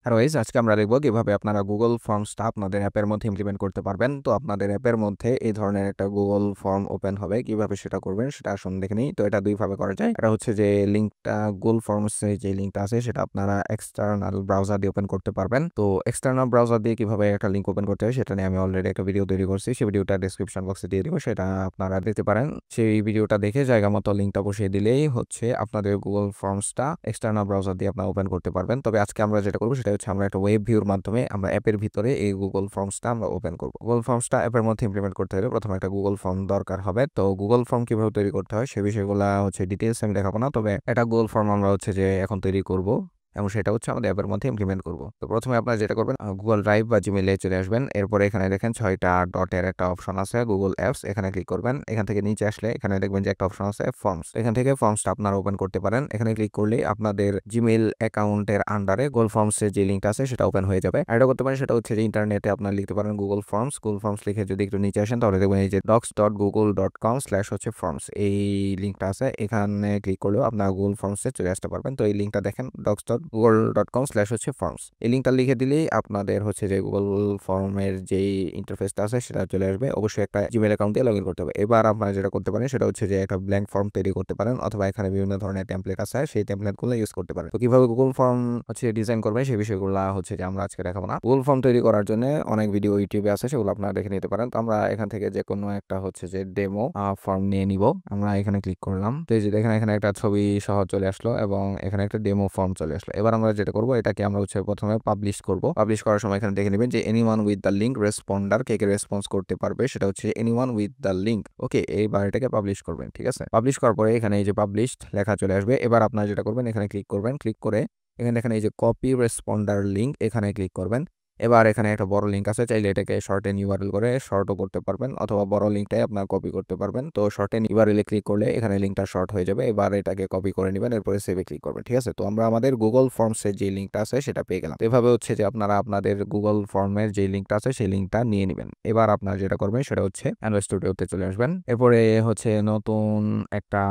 Hello guys, আজকে আমরা দেখব কিভাবে আপনারা গুগল ফর্মসটা আপনাদের অ্যাপের মধ্যে ইমপ্লিমেন্ট করতে পারবেন। তো আপনাদের অ্যাপের মধ্যে এই ধরনের একটা গুগল ফর্ম ওপেন হবে, কিভাবে সেটা করবেন সেটা আসুন দেখে নিই। তো এটা দুই ভাবে করা যায়। এটা হচ্ছে যে লিঙ্কটা গুগল ফর্মস এর যে লিঙ্কটা আছে সেটা আপনারা এক্সটার্নাল ব্রাউজার দিয়ে ওপেন করতে পারবেন। তো এক্সটার্নাল ব্রাউজার দিয়ে কিভাবে একটা লিঙ্ক ওপেন করতে হয় সেটা নিয়ে আমি অলরেডি একটা ভিডিও তৈরি করছি। সেই ভিডিওটা ডেসক্রিপশন বক্সে দিয়ে দিব, সেটা আপনারা দেখতে পারেন। সেই ভিডিওটা দেখে জায়গা মতো লিঙ্কটা বসিয়ে দিলেই হচ্ছে আপনাদের গুগল ফর্মসটা এক্সটার্নাল ব্রাউজার দিয়ে আপনারা ওপেন করতে পারবেন। তবে আজকে আমরা যেটা করবো সেটা হচ্ছে আমরা একটা ওয়েব ভিউর মাধ্যমে আমরা অ্যাপের ভিতরে এই গুগল ফর্মসটা আমরা ওপেন করবো। গুগল ফর্মসটা অ্যাপের মধ্যে ইমপ্লিমেন্ট করতে হলে প্রথমে একটা গুগল ফর্ম দরকার হবে। তো গুগল ফর্ম কিভাবে তৈরি করতে হয় সে বিষয়গুলো হচ্ছে ডিটেলস আমি দেখাবো না, তবে একটা গুগল ফর্ম আমরা হচ্ছে যে এখন তৈরি করব এবং সেটা হচ্ছে আমাদের অ্যাপের মধ্যে ইমপ্লিমেন্ট করব। তো প্রথমে আপনারা যেটা করবেন, গুগল ড্রাইভ বা জিমেইলে চলে আসবেন। এরপরে এখানে দেখেন 6টা ডটের একটা অপশন আছে গুগল অ্যাপস, এখানে ক্লিক করবেন। এখান থেকে নিচে আসলে এখানে দেখবেন যে একটা অপশন আছে ফর্মস, এখান থেকে ফর্মসটা আপনারা ওপেন করতে পারেন। এখানে ক্লিক করলে আপনাদের জিমেইল অ্যাকাউন্টের আন্ডারে গুগল ফর্মস এর যে লিঙ্কটা আছে সেটা ওপেন হয়ে যাবে। আর এটা করতে পারেন সেটা হচ্ছে যে ইন্টারনেটে আপনারা লিখতে পারেন গুগল ফর্মস লিখে যদি একটু নিচে আসেন তাহলে দেখবেন এই যে docs.google.com/ফর্মস এই লিঙ্কটা আছে, এখানে ক্লিক করলেও আপনারা গুগল ফর্মসে চলে আসতে পারবেন। তো এই লিঙ্কটা দেখেন docs.google.com/ফর্মস, এই লিঙ্কটা লিখে দিলেই আপনাদের হচ্ছে যে গুগল ফর্মের যেই ইন্টারফেসটা আছে সেটা চলে আসবে। অবশ্যই একটা জিমেইল অ্যাকাউন্ট দিয়ে লগ ইন করতে হবে। এবার আপনারা যেটা করতে পারেন সেটা হচ্ছে যে একটা ব্ল্যাঙ্ক ফর্ম তৈরি করতে পারেন, অথবা এখানে বিভিন্ন ধরনের টেমপ্লেট আছে সেই টেমপ্লেটগুলো ইউজ করতে পারেন। তো কিভাবে গুগল ফর্ম হচ্ছে ডিজাইন করবেন সেই বিষয়গুলো হচ্ছে যে আমরা আজকে দেখাবো না। গুগল ফর্ম তৈরি করার জন্য অনেক ভিডিও ইউটিউবে আছে, সেগুলো আপনারা দেখে নিতে পারেন। তো আমরা এখান থেকে যে কোনো একটা হচ্ছে যে ডেমো ফর্ম নিয়ে নিব। আমরা এখানে ক্লিক করলাম, তো এই যে দেখেন এখানে একটা ছবি সহ চলে আসলো এবং এখানে একটা ডেমো ফর্ম চলে আসলো। এবার আমরা যেটা করব, এটাকে আমরা হচ্ছে প্রথমে পাবলিশ করব। পাবলিশ করার সময় এখানে দেখে নেবেন যে anyone with the link responder, K K response করতে পারবে সেটা হচ্ছে এনিওয়ান উইথ দ্য লিঙ্ক। ওকে, এইবার এটাকে পাবলিশ করবেন। ঠিক আছে, পাবলিশ করার পরে এখানে এই যে পাবলিশড লেখা চলে আসবে। এবার আপনারা যেটা করবেন, এখানে ক্লিক করবেন, ক্লিক করে এখানে দেখেন এই যে কপি রেসপন্ডার লিঙ্ক, এখানে ক্লিক করবেন। এবার এখানে একটা বড় লিঙ্ক আছে, চাইলে এটাকে শর্ট এন্ড ইউআরএল করে শর্টও করতে পারবেন, অথবা বড় লিঙ্কটাই আপনার কপি করতে পারবেন। তো শর্ট এন্ড ইউআরএল এ ক্লিক করলে এখানে লিঙ্কটা শর্ট হয়ে যাবে। এবার এটাকে কপি করে নেবেন, এরপরে সেভে ক্লিক করবেন। ঠিক আছে, তো আমরা আমাদের গুগল ফর্মসের যে লিঙ্কটা আছে সেটা পেয়ে গেলাম। এভাবে হচ্ছে যে আপনারা আপনাদের গুগল ফর্মের যে লিঙ্কটা আছে সেই লিঙ্কটা নিয়ে নেবেন। এবার আপনারা যেটা করবেন সেটা হচ্ছে অ্যান্ড্রয়েড স্টুডিওতে চলে আসবেন। এরপরে হচ্ছে নতুন একটা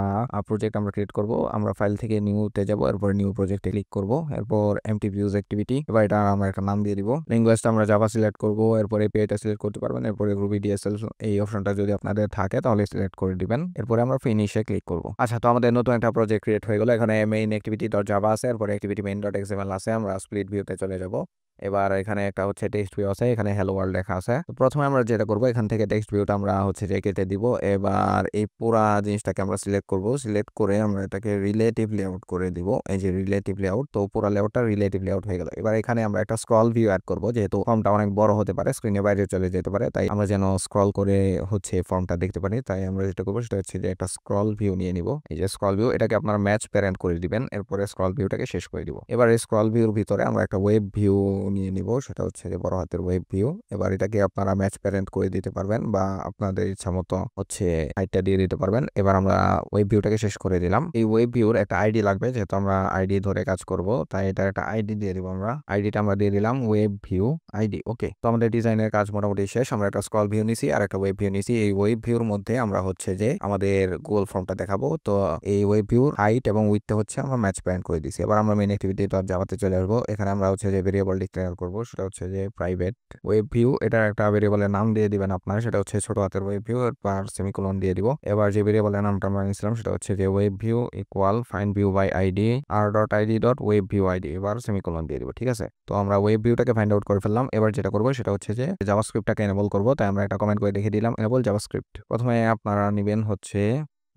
প্রজেক্ট আমরা ক্রিয়েট করব। আমরা ফাইল থেকে নিউতে যাব, এরপর নিউ প্রজেক্টে ক্লিক করব, এরপর এমটি ভিউজ অ্যাক্টিভিটি। এবার এটা আমরা একটা নাম দিয়ে দিব। ল্যাঙ্গুয়েজটা আমরা জাভা সিলেক্ট করব, এরপর এপিআইটা সিলেক্ট করতে পারবেন, এরপরে রুবি ডিএসএল এই অপশনটা যদি আপনাদের থাকে তাহলে সিলেক্ট করে দিবেন। এরপরে আমরা ফিনিশে ক্লিক করব। আচ্ছা, তো আমাদের নতুন একটা প্রজেক্ট ক্রিয়েট হয়ে গেল। এখানে মেইন অ্যাক্টিভিটি ডট জাভা আছে, এরপরে অ্যাক্টিভিটি মেইন ডট এক্সএমএল আছে। আমরা স্প্লিট ভিউতে চলে যাব। এবার এখানে একটা হচ্ছে টেক্সট ভিউ আছে, এখানে হ্যালো ওয়ার্ল্ড লেখা আছে। তো প্রথমে আমরা যেটা করব, এখান থেকে টেক্সট ভিউটা আমরা হচ্ছে যে কেটে দিব। এবার এই পুরা জিনিসটাকে আমরা সিলেক্ট করব, সিলেক্ট করে আমরা এটাকে রিলেটিভ লেআউট করে দিব। এই যে রিলেটিভ লেআউট, তো পুরা লেআউটটা রিলেটিভ লেআউট হয়ে গেল। এবার এখানে আমরা একটা স্ক্রল ভিউ অ্যাড করব, যেহেতু ফর্মটা অনেক বড় হতে পারে, স্ক্রিনের বাইরে চলে যেতে পারে, তাই আমরা যেন স্ক্রল করে হচ্ছে ফর্মটা দেখতে পারি, তাই আমরা যেটা করবো সেটা হচ্ছে যে একটা স্ক্রল ভিউ নিয়ে নিব। এই যে স্ক্রল ভিউ, এটাকে আপনারা ম্যাচ প্যারেন্ট করে দিবেন, এরপরে স্ক্রল ভিউটাকে শেষ করে দিব। এবার এই স্ক্রল ভিউর ভিতরে আমরা একটা ওয়েব ভিউ নিয়ে নিব, সেটা হচ্ছে যে বড় হাতের ওয়েব ভিউ। এবার এটাকে আপনারা ম্যাচ প্যারেন্ট করে দিতে পারবেন বা আপনাদের ইচ্ছা মতো হচ্ছে হাইটটা দিয়ে দিতে পারবেন। এবার আমরা ওয়েব ভিউটাকে শেষ করে দিলাম। এই ওয়েব ভিউর একটা আইডি লাগবে, যেহেতু আমরা আইডি ধরে কাজ করব, তাই এটা একটা আইডি দিয়ে দিব। আমরা আইডিটা আমরা দিয়ে দিলাম ওয়েব ভিউ আইডি। ওকে, তো আমাদের ডিজাইনের কাজ মোটামুটি শেষ। আমরা একটা স্ক্রল ভিউ নিছি আর একটা ওয়েব ভিউ নিছি। এই ওয়েব ভিউর মধ্যে আমরা হচ্ছে যে আমাদের গুগল ফর্মটা দেখাবো। তো এই ওয়েব ভিউর হাইট এবং উইডথে হচ্ছে আমরা ম্যাচ প্যারেন্ট করে দিছি। এবার আমরা মেইন অ্যাক্টিভিটি ডট জাভাতে চলে আসবো। এখানে আমরা হচ্ছে যে ভেরিয়েবল ডিক্লেয়ার করব, সেটা হচ্ছে যে প্রাইভেট ওয়েব ভিউ। এটার একটা ভেরিয়েবলের নাম দিয়ে দিবেন আপনারা, সেটা হচ্ছে ছোট হাতের ওয়েব ভিউ, এরপর সেমিকোলন দিয়ে দিব। এবার যে ভেরিয়েবলের নামটা আমরা নিয়েছিলাম সেটা হচ্ছে যে web view equal find view by ID R dot ID dot web view ID, এবার সেমিকোলন দিয়ে দিব। ঠিক আছে, তো আমরা ওয়েব ভিউটাকে ফাইন্ড আউট করে ফেললাম। এবার যেটা করবো সেটা হচ্ছে যে জাভাস্ক্রিপ্টটাকে এনেবল করবো, তাই আমরা একটা কমেন্ট করে দেখে দিলাম এনেবল জাভাস্ক্রিপ্ট। প্রথমে আপনারা নেবেন হচ্ছে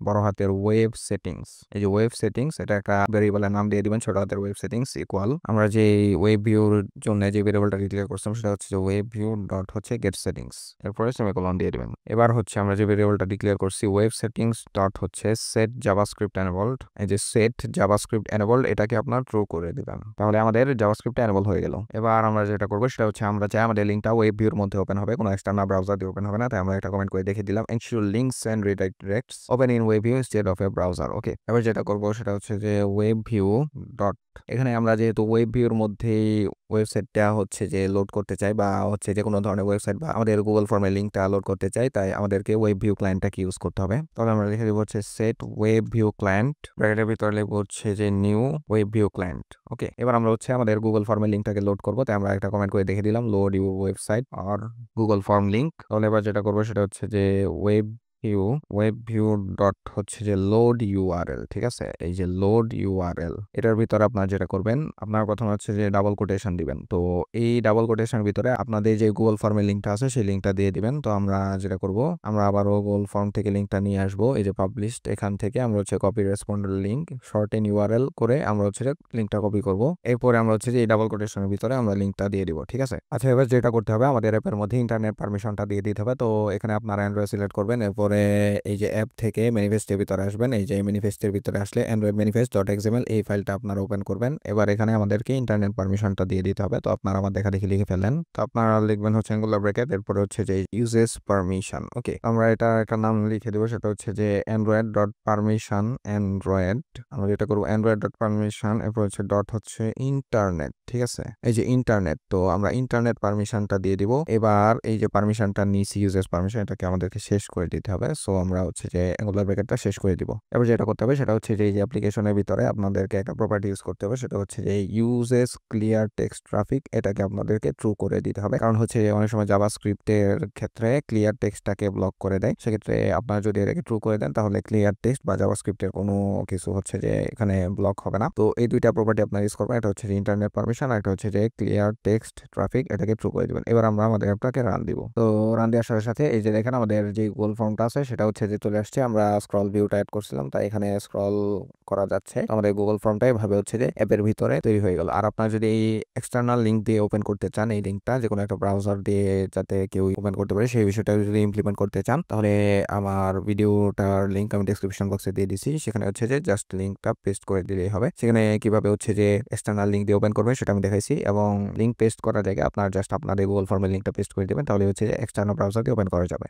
বড় হাতের ওয়েব সেটিংস। এই যে ওয়েব সেটিংস, এটা একটা ভেরিয়েবলের নাম দিয়ে দিবেন ছোট হাতের ওয়েব সেটিংস ইকুয়াল আমরা যে ওয়েব ভিউর জন্য যে ভেরিয়েবলটা ডিক্লেয়ার করছিলাম সেটা হচ্ছে যে ওয়েব ভিউ ডট হচ্ছে গেট সেটিংস, এরপরে সেমিকোলন দিয়ে দিবেন। এবার হচ্ছে আমরা যে ভেরিয়েবলটা ডিক্লেয়ার করছি ওয়েব সেটিংস ডট হচ্ছে সেট জাভাস্ক্রিপ্ট এনেবলড, এই যে সেট জাভাস্ক্রিপ্ট এনেবলড এটাকে আপনার ট্রু করে দিবেন, তাহলে আমাদের জাভাস্ক্রিপ্ট এনেবল হয়ে গেল। এবার আমরা যেটা করবো সেটা হচ্ছে আমরা চাই আমাদের লিঙ্কটা ওয়েব ভিউর মধ্যে ওপেন হবে, কোনো এক্সটার্নাল ব্রাউজার দিয়ে ওপেন হবে না, তাই আমরা একটা কমেন্ট করে দেখে দিলাম ensure links and redirects open in web view instead of a browser. Okay, এবার যেটা করব সেটা হচ্ছে যে ওয়েব ভিউ ডট, এখানে আমরা যেহেতু ওয়েব ভিউর মধ্যেই ওয়েবসাইটটা হচ্ছে যে লোড করতে চাই বা হচ্ছে যে কোনো ধরনের ওয়েবসাইট বা আমাদের গুগল ফর্মের লিঙ্কটা লোড করতে চাই, তাই আমাদেরকে ওয়েব ভিউ ক্লায়েন্টটাকে ইউজ করতে হবে। তাহলে আমরা লিখে দেবো হচ্ছে সেট ওয়েব ভিউ ক্লায়েন্ট, ব্র্যাকেটের ভিতরে লিখবো হচ্ছে যে নিউ ওয়েব ভিউ ক্লায়েন্ট। ওকে, এবার আমরা হচ্ছে আমাদের গুগল ফর্মের লিঙ্কটাকে লোড করবো, তাই আমরা একটা কমেন্ট করে দেখে দিলাম লোড ইউর ওয়েবসাইট আর গুগল ফর্ম লিঙ্ক। তাহলে এবার যেটা করবো সেটা হচ্ছে যে ওয়েব ভিউ ডট হচ্ছে যে লোড ইউআরএল। ঠিক আছে, এই যে লোড ইউআরএল, এটার ভিতরে আপনার যেটা করবেন, আপনার প্রথমে হচ্ছে যে ডাবল কোটেশন দিবেন। তো এই ডাবল কোটেশনের ভিতরে আপনাদের যে গুগল ফর্মের লিঙ্কটা আছে সেই লিঙ্কটা দিয়ে দিবেন। তো আমরা যেটা করব, আমরা আবারও গুগল ফর্ম থেকে লিঙ্কটা নিয়ে আসবো, এই যে পাবলিশড, এখান থেকে আমরা হচ্ছে কপি রেসপন্ডের লিঙ্ক শর্ট এন ইউআরএল করে আমরা হচ্ছে যে লিঙ্কটা কপি করব। এরপরে আমরা হচ্ছে যে এই ডাবল কোটেশনের ভিতরে আমরা লিঙ্কটা দিয়ে দিব। ঠিক আছে, আচ্ছা এবার যেটা করতে হবে, আমাদের অ্যাপের মধ্যে ইন্টারনেট পারমিশনটা দিয়ে দিতে হবে। তো এখানে আপনার অ্যান্ড্রয়েড সিলেক্ট করবেন, এরপরে এই যে অ্যাপ থেকে ম্যানিফেস্টের ভিতরে আসবেন, এই যে ম্যানিফেস্টের ভিতরে আসলে অ্যান্ড্রয়েড ম্যানিফেস্ট ডট এক্সএমএল এই ফাইলটা আপনারা ওপেন করবেন। এবার এখানে আমাদেরকে ইন্টারনেট পারমিশনটা দিয়ে দিতে হবে। তো আপনারা আমার দেখা দেখি লিখে ফেলেন। তো আপনারা লিখবেন হচ্ছে অ্যাঙ্গুলার ব্র্যাকেট, এরপরে হচ্ছে যে ইউজেস পারমিশন। ওকে, আমরা এটা একটা নাম লিখে দেবো, সেটা হচ্ছে যে অ্যান্ড্রয়েড ডট পারমিশন, অ্যান্ড্রয়েড, আমরা যেটা করবো অ্যান্ড্রয়েড ডট পারমিশন, এরপর হচ্ছে ডট হচ্ছে ইন্টারনেট। ঠিক আছে, এই যে ইন্টারনেট, তো আমরা ইন্টারনেট পারমিশনটা দিয়ে দিব। এবার এই যে পারমিশনটা নিয়েছি ইউজেস পারমিশন, এটাকে আমাদেরকে শেষ করে দিতে হবে। সো আমরা হচ্ছে যে অ্যাঙ্গুলার ব্র্যাকেটটা শেষ করে দিব। এবার যেটা করতে হবে সেটা হচ্ছে যে এই যে অ্যাপ্লিকেশনের ভিতরে আপনাদেরকে একটা প্রপার্টি ইউজ করতে হবে, সেটা হচ্ছে যে ইউজেস ক্লিয়ার টেক্সট ট্রাফিক, এটাকে আপনাদেরকে ট্রু করে দিতে হবে। কারণ হচ্ছে অনেক সময় জাভাস্ক্রিপ্টের ক্ষেত্রে ক্লিয়ার টেক্সটটাকে ব্লক করে দেয়, সেক্ষেত্রে আপনারা যদি এটাকে ট্রু করে দেন তাহলে ক্লিয়ার টেক্সট বা জাভাস্ক্রিপ্টের কোনো কিছু হচ্ছে যে এখানে ব্লক হবে না। তো এই দুইটা প্রপার্টি আপনারা ইউজ করবেন, এটা হচ্ছে যে ইন্টারনেট পারমিশন আর এটা হচ্ছে যে ক্লিয়ার টেক্সট ট্রাফিক, এটাকে ট্রু করে দিবেন। এবার আমরা আমাদের অ্যাপটাকে রান দিব। তো রান দেওয়ার সাথে সাথে এই যে দেখেন আমাদের যে গুগল ফর্মটা আছে সেটা হচ্ছে যে চলে আসছে। আমরা স্ক্রল ভিউটা অ্যাড করছিলাম, তাই এখানে স্ক্রল করা যাচ্ছে। আমাদের গুগল ফর্মটা এভাবে হচ্ছে যে অ্যাপের ভিতরে তৈরি হয়ে গেল। আর আপনারা যদি এই এক্সটার্নাল লিঙ্ক দিয়ে ওপেন করতে চান, এই লিঙ্কটা যে কোনো একটা ব্রাউজার দিয়ে যাতে কেউ ওপেন করতে পারে সেই বিষয়টা যদি ইমপ্লিমেন্ট করতে চান, তাহলে আমার ভিডিওটার লিঙ্ক আমি ডেসক্রিপশন বক্সে দিয়ে দিছি, সেখানে হচ্ছে যে জাস্ট লিঙ্কটা পেস্ট করে দিলেই হবে। সেখানে কিভাবে হচ্ছে যে এক্সটার্নাল লিঙ্ক দিয়ে ওপেন করবেন সেটা আমি দেখাইছি, এবং লিঙ্ক পেস্ট করার জায়গায় আপনার জাস্ট আপনাদের গুগল ফর্মের লিঙ্কটা পেস্ট করে দেবেন, তাহলে হচ্ছে যে এক্সটার্নাল ব্রাউজার দিয়ে ওপেন করা যাবে।